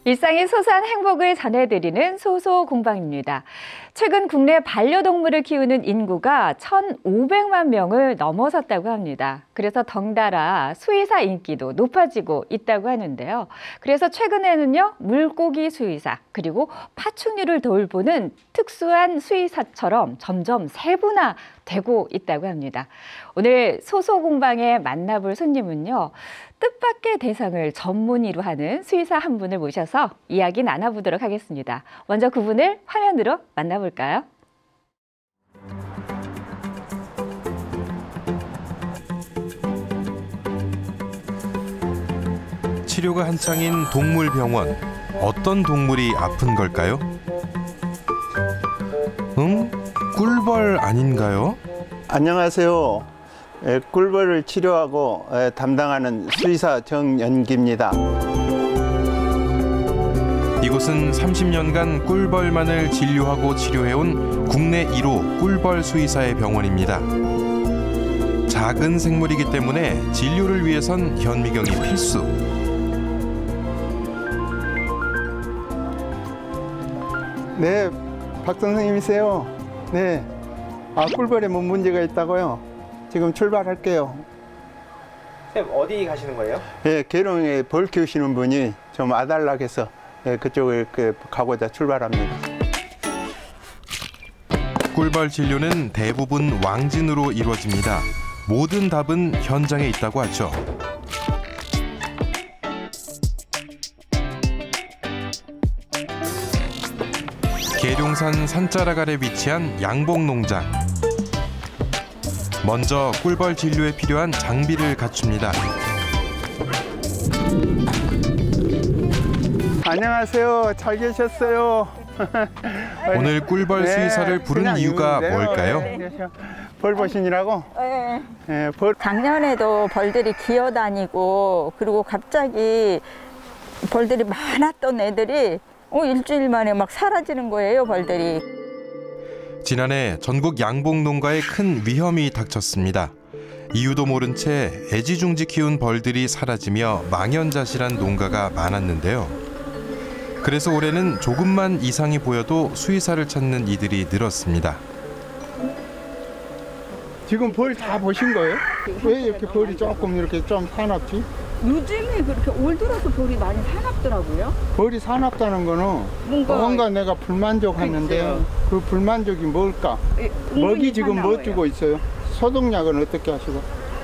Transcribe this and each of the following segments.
일상의 소소한 행복을 전해드리는 소소공방입니다. 최근 국내 반려동물을 키우는 인구가 1,500만 명을 넘어섰다고 합니다. 그래서 덩달아 수의사 인기도 높아지고 있다고 하는데요. 그래서 최근에는요, 물고기 수의사 그리고 파충류를 돌보는 특수한 수의사처럼 점점 세분화되고 있다고 합니다. 오늘 소소공방에 만나볼 손님은요, 뜻밖의 대상을 전문의로 하는 수의사 한 분을 모셔서 이야기 나눠보도록 하겠습니다. 먼저 그분을 화면으로 만나볼까요? 치료가 한창인 동물병원. 어떤 동물이 아픈 걸까요? 꿀벌 아닌가요? 안녕하세요. 꿀벌을 치료하고 담당하는 수의사 정연기입니다. 이곳은 30년간 꿀벌만을 진료하고 치료해온 국내 1호 꿀벌 수의사의 병원입니다. 작은 생물이기 때문에 진료를 위해선 현미경이 필수. 네, 박 선생님이세요. 네. 꿀벌에 뭐 문제가 있다고요? 지금 출발할게요. 선생님, 어디 가시는 거예요? 예, 계룡에 벌 키우시는 분이 좀 아달락해서 그쪽을 가고자 출발합니다. 꿀벌 진료는 대부분 왕진으로 이루어집니다. 모든 답은 현장에 있다고 하죠. 계룡산 산자락 아래 위치한 양봉농장. 먼저 꿀벌 진료에 필요한 장비를 갖춥니다. 안녕하세요. 잘 계셨어요? 오늘 꿀벌 수의사를 부른 이유가 뭘까요? 벌보신이라고? 네. 네, 작년에도 벌들이 기어다니고 그리고 갑자기 벌들이 많았던 애들이 일주일 만에 막 사라지는 거예요, 벌들이. 지난해 전국 양봉 농가에 큰 위험이 닥쳤습니다. 이유도 모른 채 애지중지 키운 벌들이 사라지며 망연자실한 농가가 많았는데요. 그래서 올해는 조금만 이상이 보여도 수의사를 찾는 이들이 늘었습니다. 지금 벌 다 보신 거예요? 왜 이렇게 벌이 조금 이렇게 좀 사납지? 요즘에 그렇게 올 들어서 벌이 많이 사납더라고요. 벌이 사납다는 거는 뭔가 내가 불만족하는데 그 불만족이 뭘까? 먹이 지금 뭐 주고 있어요? 소독약은 어떻게 하시고?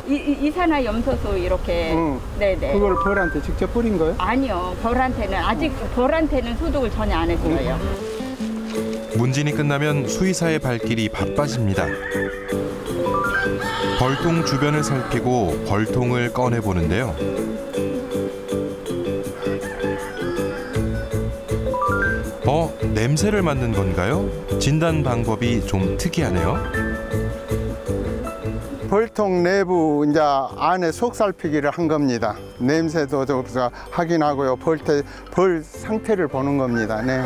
이산화 염소수 이렇게. 네네. 그걸 벌한테 직접 뿌린 거예요? 아니요. 벌한테는 소독을 전혀 안 해줘요. 문진이 끝나면 수의사의 발길이 바빠집니다. 벌통 주변을 살피고 벌통을 꺼내보는데요. 냄새를 맡는 건가요? 진단 방법이 좀 특이하네요. 벌통 내부 이제 안에 속 살피기를 한 겁니다. 냄새도 좀 확인하고요. 벌 상태를 보는 겁니다. 네.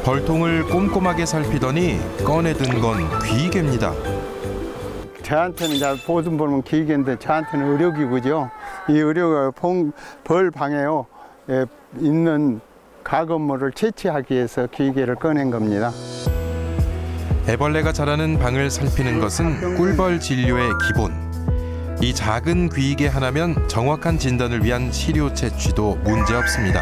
벌통을 꼼꼼하게 살피더니 꺼내든 건 귀개입니다. 저한테는 이제 보든 보면 귀개인데 저한테는 의료기구죠. 이 의료가 벌 방에요 있는 가건물을 채취하기 위해서 귀개를 꺼낸 겁니다. 애벌레가 자라는 방을 살피는 것은 꿀벌 진료의 기본. 이 작은 귀개 하나면 정확한 진단을 위한 시료 채취도 문제없습니다.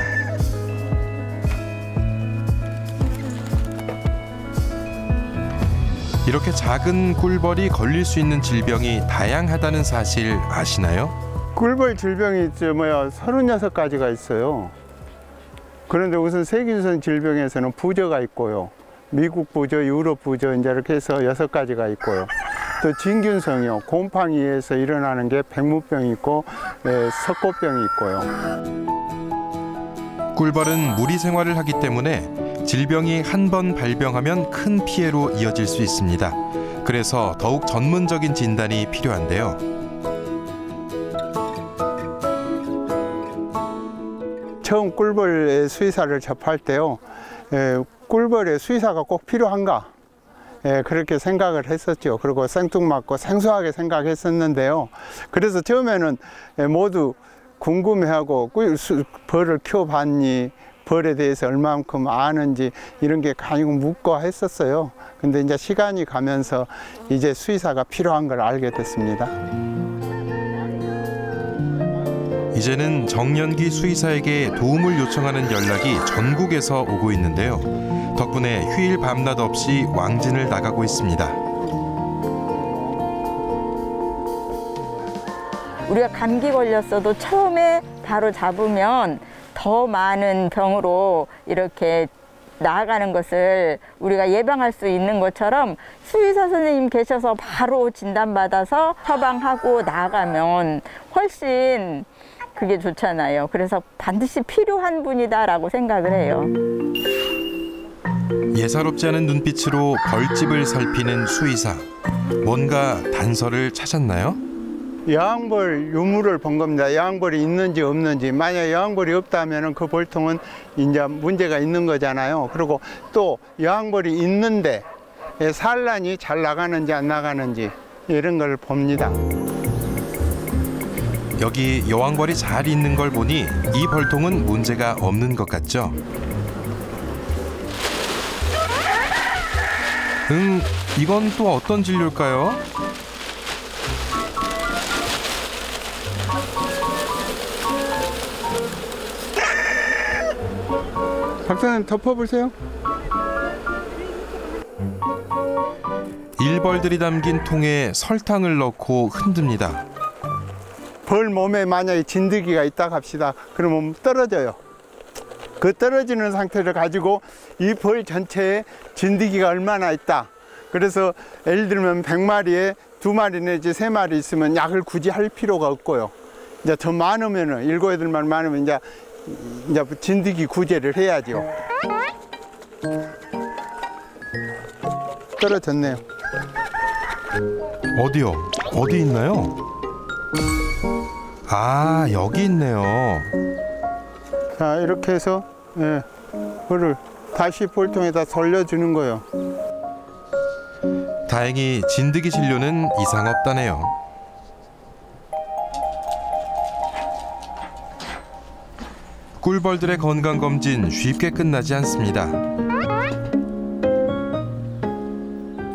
이렇게 작은 꿀벌이 걸릴 수 있는 질병이 다양하다는 사실 아시나요? 꿀벌 질병이 36가지가 있어요. 그런데 우선 세균성 질병에서는 부저가 있고요. 미국 부저, 유럽 부저 이렇게 해서 6가지가 있고요. 또 진균성이요. 곰팡이에서 일어나는 게 백무병이 있고 석고병이 있고요. 꿀벌은 무리 생활을 하기 때문에 질병이 한 번 발병하면 큰 피해로 이어질 수 있습니다. 그래서 더욱 전문적인 진단이 필요한데요. 처음 꿀벌의 수의사를 접할 때요. 꿀벌의 수의사가 꼭 필요한가? 그렇게 생각을 했었죠. 그리고 생뚱맞고 생소하게 생각했었는데요. 그래서 처음에는 모두 궁금해하고 벌을 키워봤니? 벌에 대해서 얼마만큼 아는지 이런 게 가지고 묻고 했었어요. 근데 이제 시간이 가면서 이제 수의사가 필요한 걸 알게 됐습니다. 이제는 정년기 수의사에게 도움을 요청하는 연락이 전국에서 오고 있는데요. 덕분에 휴일 밤낮 없이 왕진을 나가고 있습니다. 우리가 감기 걸렸어도 처음에 바로 잡으면 더 많은 병으로 이렇게 나아가는 것을 우리가 예방할 수 있는 것처럼 수의사 선생님 계셔서 바로 진단받아서 처방하고 나아가면 훨씬 그게 좋잖아요. 그래서 반드시 필요한 분이다라고 생각을 해요. 예사롭지 않은 눈빛으로 벌집을 살피는 수의사. 뭔가 단서를 찾았나요? 여왕벌 유무를 본 겁니다. 여왕벌이 있는지 없는지. 만약 여왕벌이 없다면 그 벌통은 이제 문제가 있는 거잖아요. 그리고 또 여왕벌이 있는데 산란이 잘 나가는지 안 나가는지 이런 걸 봅니다. 여기 여왕벌이 잘 있는 걸 보니 이 벌통은 문제가 없는 것 같죠? 이건 또 어떤 진료일까요? 박사님 덮어보세요. 일벌들이 담긴 통에 설탕을 넣고 흔듭니다. 벌 몸에 만약에 진드기가 있다 합시다. 그러면 떨어져요. 그 떨어지는 상태를 가지고 이 벌 전체에 진드기가 얼마나 있다. 그래서 예를 들면 100마리에 2마리 내지 3마리 있으면 약을 굳이 할 필요가 없고요. 이제 더 많으면은 7, 8마리 많으면 이제 진드기 구제를 해야죠. 떨어졌네요. 어디요? 어디 있나요? 아, 여기 있네요. 자, 이렇게 해서 벌을 다시 볼통에다 돌려주는 거예요. 다행히 진드기 진료는 이상 없다네요. 꿀벌들의 건강검진 쉽게 끝나지 않습니다.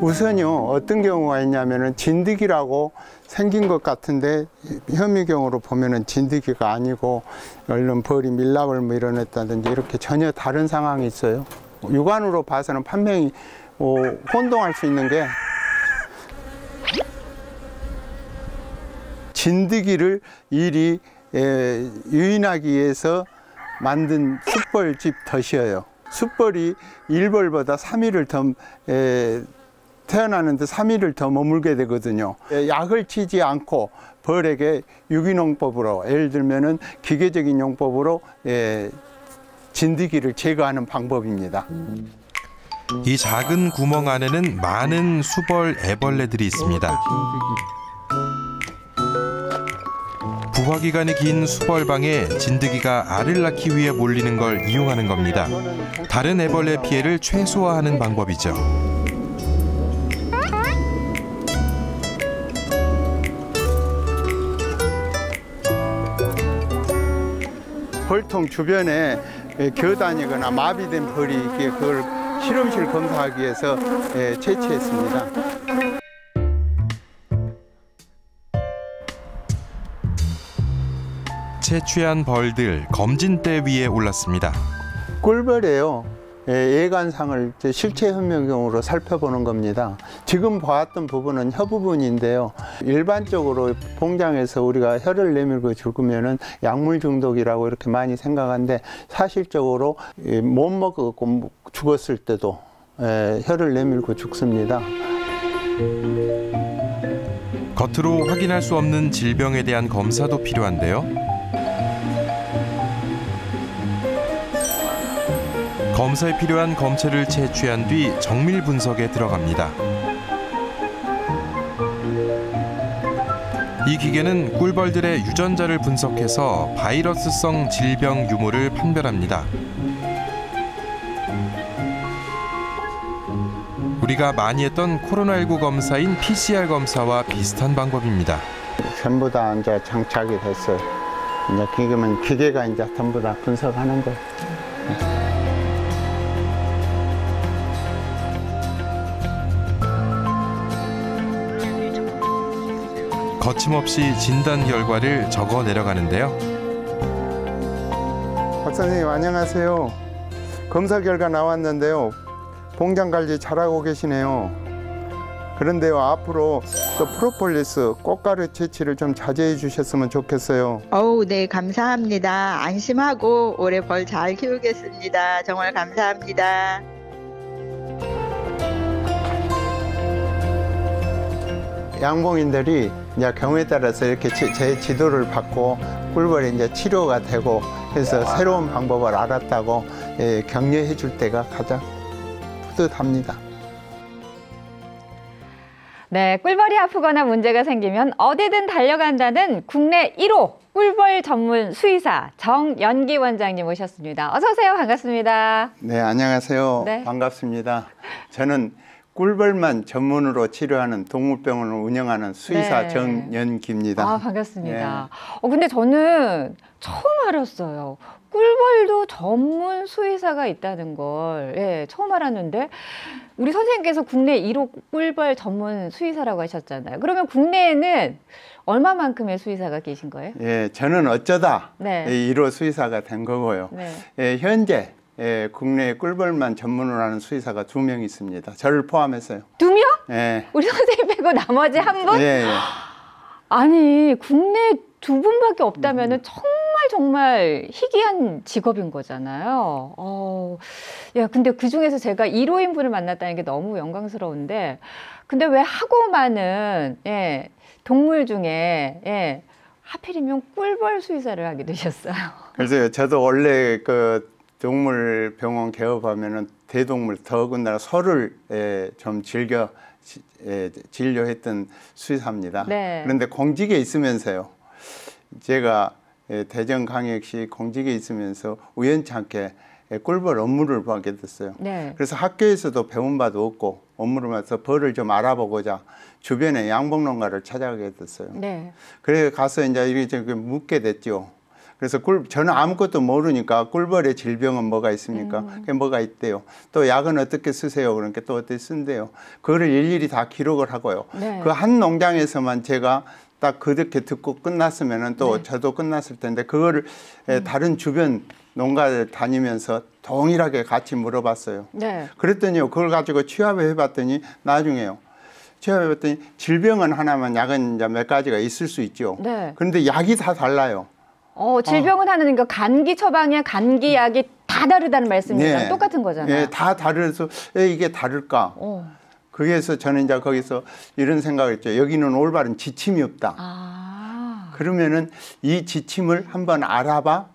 우선요, 어떤 경우가 있냐면은 진드기라고 생긴 것 같은데 현미경으로 보면은 진드기가 아니고 얼른 벌이 밀랍을 뭐 일어났다든지 이렇게 전혀 다른 상황이 있어요. 육안으로 봐서는 판명이 혼동할 수 있는 게 진드기를 이리 유인하기 위해서 만든 숯벌집 덫이에요. 숯벌이 일벌보다 3일을 더 태어나는데 3일을 더 머물게 되거든요. 약을 치지 않고 벌에게 유기농법으로, 예를 들면은 기계적인 용법으로 진드기를 제거하는 방법입니다. 이 작은 구멍 안에는 많은 수벌 애벌레들이 있습니다. 부화기간이 긴 수벌방에 진드기가 알을 낳기 위해 몰리는 걸 이용하는 겁니다. 다른 애벌레 피해를 최소화하는 방법이죠. 벌통 주변에 겨다니거나 마비된 벌이 있기에 그걸 실험실 검사하기 위해서 채취했습니다. 채취한 벌들 검진대 위에 올랐습니다. 꿀벌이에요. 예관상을 실체 현미경으로 살펴보는 겁니다. 지금 보았던 부분은 혀 부분인데요. 일반적으로 공장에서 우리가 혀를 내밀고 죽으면은 약물 중독이라고 이렇게 많이 생각하는데 사실적으로 못 먹고 죽었을 때도 혀를 내밀고 죽습니다. 겉으로 확인할 수 없는 질병에 대한 검사도 필요한데요. 검사에 필요한 검체를 채취한 뒤 정밀 분석에 들어갑니다. 이 기계는 꿀벌들의 유전자를 분석해서 바이러스성 질병 유무를 판별합니다. 우리가 많이 했던 코로나19 검사인 PCR 검사와 비슷한 방법입니다. 전부 다 이제 장착이 됐어요. 이제 지금은 기계가 이제 전부 다 분석하는 거예요. 거침없이 진단 결과를 적어 내려가는데요. 박 선생님 안녕하세요. 검사 결과 나왔는데요. 봉장 관리 잘하고 계시네요. 그런데요, 앞으로 또 프로폴리스 꽃가루 채취를 좀 자제해 주셨으면 좋겠어요. 네, 감사합니다. 안심하고 올해 벌 잘 키우겠습니다. 정말 감사합니다. 양봉인들이 이제 경우에 따라서 이렇게 제 지도를 받고 꿀벌이 이제 치료가 되고 해서 새로운 방법을 알았다고 격려해 줄 때가 가장 뿌듯합니다. 네, 꿀벌이 아프거나 문제가 생기면 어디든 달려간다는 국내 1호 꿀벌 전문 수의사 정연기 원장님 모셨습니다. 어서 오세요. 반갑습니다. 네, 안녕하세요. 네. 반갑습니다. 저는 꿀벌만 전문으로 치료하는 동물병원을 운영하는 수의사 네. 정연기입니다. 아, 반갑습니다. 근데 저는 처음 알았어요. 꿀벌도 전문 수의사가 있다는 걸 처음 알았는데 우리 선생님께서 국내 1호 꿀벌 전문 수의사라고 하셨잖아요. 그러면 국내에는 얼마만큼의 수의사가 계신 거예요? 저는 어쩌다 네. 1호 수의사가 된 거고요. 네. 현재 국내 꿀벌만 전문으로 하는 수의사가 2명 있습니다. 저를 포함해서요. 2명? 예. 우리 선생님 빼고 나머지 한 분? 예. 아니, 국내 2분밖에 없다면은 정말 희귀한 직업인 거잖아요. 야, 근데 그 중에서 제가 1호인 분을 만났다는 게 너무 영광스러운데, 근데 왜 하고 많은 동물 중에 하필이면 꿀벌 수의사를 하게 되셨어요? 그래서 저도 원래 그 동물병원 개업하면은 대동물 더군다나 소를 좀 즐겨 진료했던 수의사입니다. 네. 그런데 공직에 있으면서요, 제가 대전광역시 공직에 있으면서 우연찮게 꿀벌 업무를 하게 됐어요. 네. 그래서 학교에서도 배운 바도 없고 업무를 맡아서 벌을 좀 알아보고자 주변에 양봉농가를 찾아가게 됐어요. 네. 그래 가서 이제 이렇게 묻게 됐죠. 그래서 저는 아무것도 모르니까 꿀벌의 질병은 뭐가 있습니까? 그게 뭐가 있대요. 또 약은 어떻게 쓰세요? 그러니까 또 어떻게 쓴대요. 그거를 일일이 다 기록을 하고요. 네. 그 한 농장에서만 제가 딱 그렇게 듣고 끝났으면은 또 네. 저도 끝났을 텐데 그거를 다른 주변 농가를 다니면서 동일하게 같이 물어봤어요. 네. 그랬더니요, 그걸 가지고 취합을 해봤더니 나중에요. 취합해봤더니 질병은 하나만 약은 이제 몇 가지가 있을 수 있죠. 네. 그런데 약이 다 달라요. 질병은 하나니까 감기 처방이야, 감기 약이 다 다르다는 말씀이랑 네. 똑같은 거잖아요. 예, 다 다르서 왜 이게 다를까? 그래서 저는 이제 거기서 이런 생각을 했죠. 여기는 올바른 지침이 없다. 그러면은 이 지침을 한번 알아봐.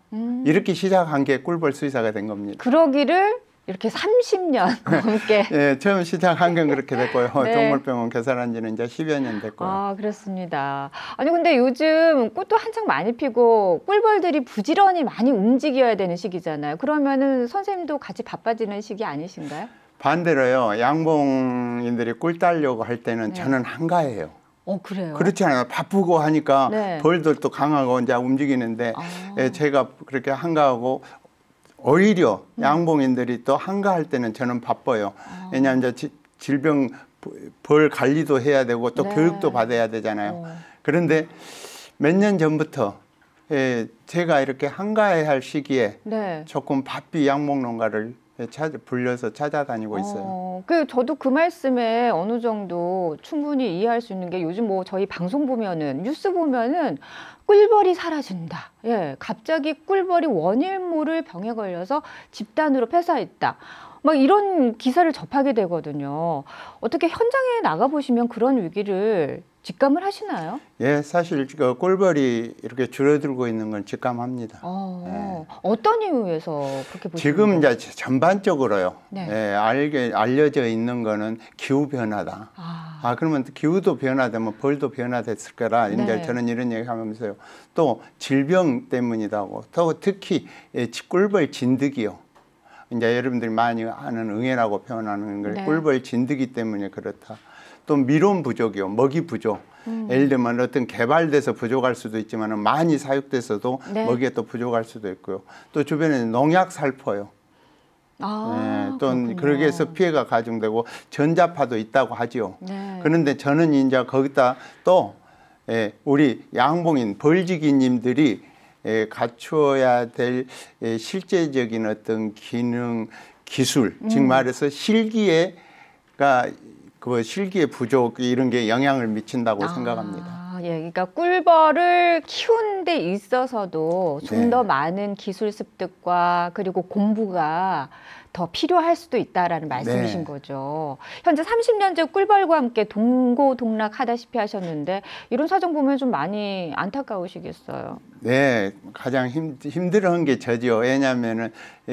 이렇게 시작한 게 꿀벌 수의사가 된 겁니다. 그러기를 이렇게 30년 넘게. 예, 처음 시작한 건 그렇게 됐고요. 네. 동물병원 개설한 지는 이제 10여 년 됐고요. 아, 그렇습니다. 아니, 근데 요즘 꽃도 한창 많이 피고 꿀벌들이 부지런히 많이 움직여야 되는 시기잖아요. 그러면은 선생님도 같이 바빠지는 시기 아니신가요? 반대로요, 양봉인들이 꿀 따려고 할 때는 네. 저는 한가해요. 그래요? 그렇지 않아요. 바쁘고 하니까 네. 벌들도 강하고 이제 움직이는데 제가 그렇게 한가하고 오히려 양봉인들이 또 한가할 때는 저는 바빠요. 왜냐하면 이제 질병 벌 관리도 해야 되고 또 네. 교육도 받아야 되잖아요. 그런데 몇 년 전부터 제가 이렇게 한가해야 할 시기에 네. 조금 바삐 양봉농가를 불려서 찾아다니고 있어요. 저도 그 말씀에 어느 정도 충분히 이해할 수 있는 게 요즘 뭐 저희 방송 보면은 뉴스 보면은 꿀벌이 사라진다. 갑자기 꿀벌이 원인 모를 병에 걸려서 집단으로 폐사했다. 막 이런 기사를 접하게 되거든요. 어떻게 현장에 나가 보시면 그런 위기를 직감을 하시나요? 예, 사실 그 꿀벌이 이렇게 줄어들고 있는 건 직감합니다. 어떤 이유에서 그렇게 보시나요? 지금 이제 전반적으로요. 네. 알려져 있는 거는 기후 변화다. 그러면 기후도 변화되면 벌도 변화됐을 거라 네. 이제 저는 이런 얘기하면서요. 또 질병 때문이다고. 또 특히 꿀벌 진드기요. 이제 여러분들이 많이 아는 응애라고 표현하는 걸 네. 꿀벌 진드기 때문에 그렇다. 또 미론 부족이요, 먹이 부족. 예를 들면 어떤 개발돼서 부족할 수도 있지만 많이 사육돼서도 네. 먹이가 또 부족할 수도 있고요. 또 주변에 농약 살포요. 또 그렇군요. 그러게 해서 피해가 가중되고 전자파도 있다고 하지요. 네. 그런데 저는 이제 거기다 또 우리 양봉인 벌지기님들이 갖추어야 될 실제적인 어떤 기능, 기술, 즉 말해서 실기가 그 실기의 부족 이런 게 영향을 미친다고 생각합니다. 예, 그러니까 꿀벌을 키우는 데 있어서도 좀 네. 더 많은 기술 습득과 그리고 공부가 더 필요할 수도 있다라는 말씀이신 네. 거죠. 현재 30년째 꿀벌과 함께 동고동락하다시피 하셨는데 이런 사정 보면 좀 많이 안타까우시겠어요. 네, 가장 힘들어한 게 저죠. 왜냐하면은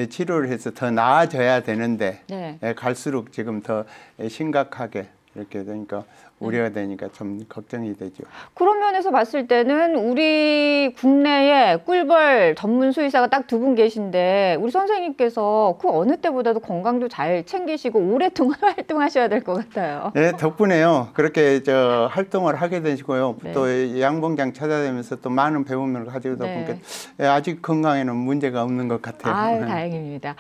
치료를 해서 더 나아져야 되는데 네. 갈수록 지금 더 심각하게 이렇게 되니까 우려가 되니까 좀 걱정이 되죠. 그런 면에서 봤을 때는 우리 국내에 꿀벌 전문 수의사가 딱 2분 계신데 우리 선생님께서 그 어느 때보다도 건강도 잘 챙기시고 오랫동안 활동하셔야 될 것 같아요. 네, 덕분에요. 그렇게 활동을 하게 되시고요. 네. 또 양봉장 찾아다니면서 또 많은 배움을 가지고다 네. 보니까 아직 건강에는 문제가 없는 것 같아요. 아유, 다행입니다.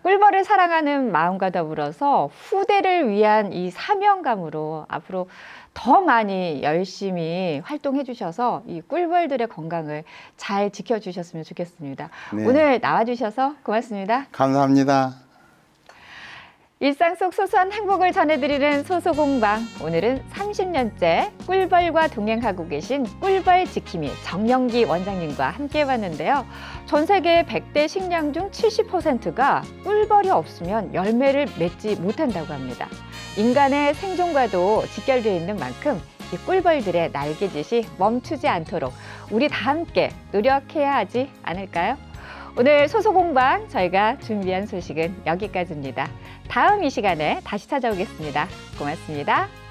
꿀벌을 사랑하는 마음과 더불어서 후대를 위한 이 사명감으로 앞으로 더 많이 열심히 활동해 주셔서 이 꿀벌들의 건강을 잘 지켜주셨으면 좋겠습니다. 네. 오늘 나와주셔서 고맙습니다. 감사합니다. 일상 속 소소한 행복을 전해드리는 소소공방. 오늘은 30년째 꿀벌과 동행하고 계신 꿀벌 지킴이 정영기 원장님과 함께 해봤는데요. 전 세계 100대 식량 중 70%가 꿀벌이 없으면 열매를 맺지 못한다고 합니다. 인간의 생존과도 직결되어 있는 만큼 이 꿀벌들의 날개짓이 멈추지 않도록 우리 다 함께 노력해야 하지 않을까요? 오늘 소소공방 저희가 준비한 소식은 여기까지입니다. 다음 이 시간에 다시 찾아오겠습니다. 고맙습니다.